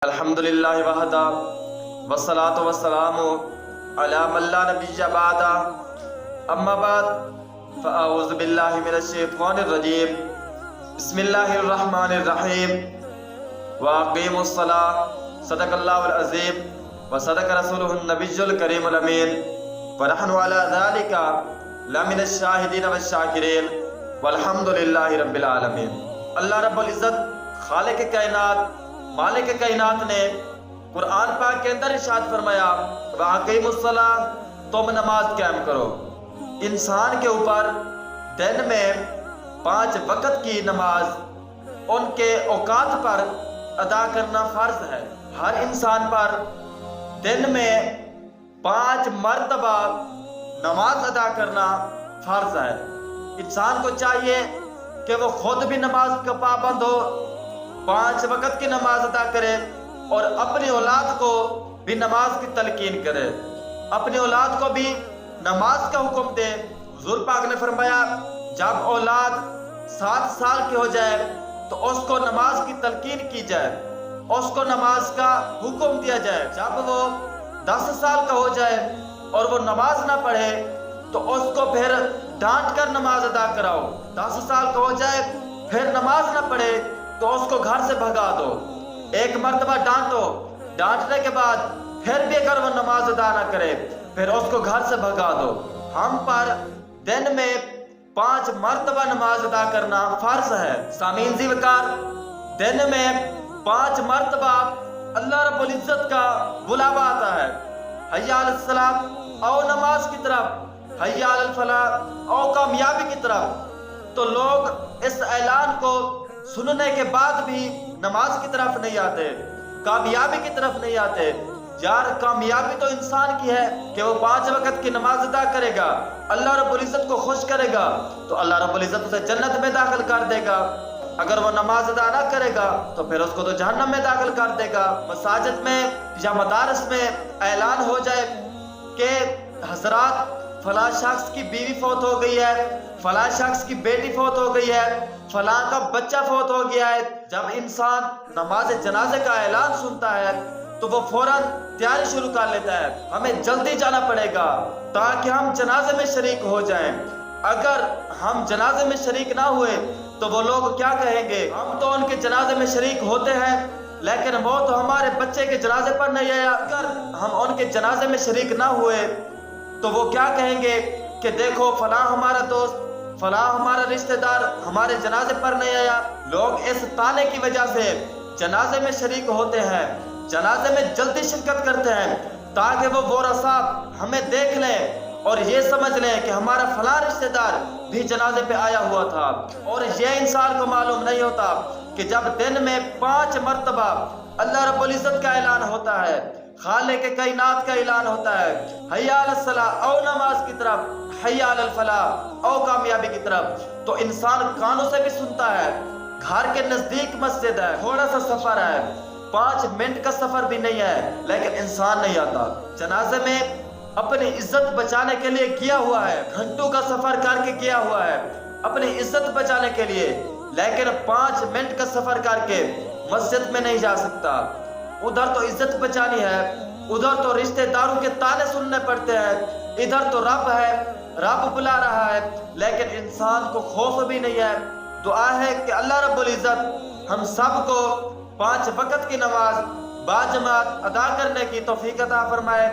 الحمدللہ وحدہ والصلاة والسلام علی من لا نبی بعد اما بعد فاعوذ باللہ من الشیطان الرجیم بسم اللہ الرحمن الرحیم واقیموا الصلاة صدق اللہ العظیم وصدق رسولہ النبی الکریم الامین ونحن علی ذالک لمن الشاہدین والشاکرین والحمدللہ رب العالمین۔ اللہ رب العزت خالق کائنات مالک کائنات نے قرآن پاک کے اندر ارشاد فرمایا وَأَقِیمُوا الصَّلَاةَ، تم نماز قائم کرو۔ انسان کے اوپر دن میں 5 وقت کی نماز ان کے اوقات پر ادا کرنا فرض ہے۔ ہر انسان پر دن میں 5 مرتبہ نماز ادا کرنا فرض ہے۔ انسان کو چاہیے کہ وہ خود بھی نماز کا پابند ہو، 5 وقت کی نماز ادا کرے اور اپنی اولاد کو بھی نماز کی تلقین کرے، اپنی اولاد کو بھی نماز کا حکم دے۔ حضور پاک نے فرمایا جب اولاد 7 سال کی ہو جائے تو اس کو نماز کی تلقین کی جائے، اس کو نماز کا حکم دیا جائے۔ جب وہ 10 سال کا ہو جائے اور وہ نماز نہ پڑھے تو اس کو پھر ڈانٹ کر نماز ادا کراؤ۔ 10 سال کا ہو جائے پھر نماز نہ پڑھے تو اس کو گھر سے بھگا دو۔ ایک مرتبہ ڈانٹو، ڈانٹنے کے بعد پھر بھی اگر وہ نماز ادا نہ کرے پھر اس کو گھر سے بھگا دو۔ ہم پر دن میں 5 مرتبہ نماز ادا کرنا فرض ہے۔ سامعین ذی وقار، دن میں 5 مرتبہ اللہ رب العزت کا بلاوا آتا ہے، حی علی الصلاۃ، او نماز کی طرف، حی علی الفلاح، او کامیابی کی طرف۔ تو لوگ اس اعلان کو سننے کے بعد بھی نماز کی طرف نہیں آتے، کامیابی کی طرف نہیں آتے۔ یار کامیابی تو انسان کی ہے کہ وہ 5 وقت کی نماز ادا کرے گا، اللہ رب العزت کو خوش کرے گا تو اللہ رب العزت اسے جنت میں داخل کر دے گا۔ اگر وہ نماز ادا نہ کرے گا تو پھر اس کو تو جہنم میں داخل کر دے گا۔ مساجد میں یا مدارس میں اعلان ہو جائے کہ حضرات فلاں شخص کی بیوی فوت ہو گئی ہے، فلاں شخص کی بیٹی فوت ہو گئی ہے، فلاں کا بچہ فوت ہو گیا ہے۔ جب انسان نماز جنازے کا اعلان سنتا ہے تو وہ فوراً تیاری شروع کر لیتا ہے، ہمیں جلدی جانا پڑے گا تاکہ ہم جنازے میں شریک ہو جائیں۔ اگر ہم جنازے میں شریک نہ ہوئے تو وہ لوگ کیا کہیں گے؟ ہم تو ان کے جنازے میں شریک ہوتے ہیں لیکن وہ تو ہمارے بچے کے جنازے پر نہیں آیا۔ اگر ہم ان کے جنازے میں شریک نہ ہوئے تو وہ کیا کہیں گے کہ دیکھو فلاں ہمارا دوست، فلاں ہمارا رشتہ دار ہمارے جنازے پر نہیں آیا۔ لوگ اس طعنے کی وجہ سے جنازے میں شریک ہوتے ہیں، جنازے میں جلدی شرکت کرتے ہیں تاکہ وہ ورثاء ہمیں دیکھ لیں اور یہ سمجھ لیں کہ ہمارا فلاں رشتہ دار بھی جنازے پہ آیا ہوا تھا۔ اور یہ انسان کو معلوم نہیں ہوتا کہ جب دن میں 5 مرتبہ اللہ رب العزت کا اعلان ہوتا ہے، خالق کائنات کا اعلان ہوتا ہے، حی علی الصلاۃ، او نماز کی طرف، حی علی الفلاح، او کامیابی کی طرف، تو انسان کانوں سے بھی سنتا ہے۔ گھر کے نزدیک مسجد ہے، تھوڑا سا سفر ہے، 5 منٹ کا سفر بھی نہیں ہے لیکن انسان نہیں آتا۔ جنازے میں اپنی عزت بچانے کے لیے کیا ہوا ہے، گھنٹوں کا سفر کر کے کیا ہوا ہے اپنی عزت بچانے کے لیے، لیکن 5 منٹ کا سفر کر کے مسجد میں نہیں جا سکتا۔ ادھر تو عزت بچانی ہے، ادھر تو رشتہ داروں کے طعنے سننے پڑتے ہیں، ادھر تو رب ہے، رب بلا رہا ہے لیکن انسان کو خوف بھی نہیں ہے۔ دعا ہے کہ اللہ رب العزت ہم سب کو 5 وقت کی نماز باجماعت ادا کرنے کی توفیق عطا فرمائے۔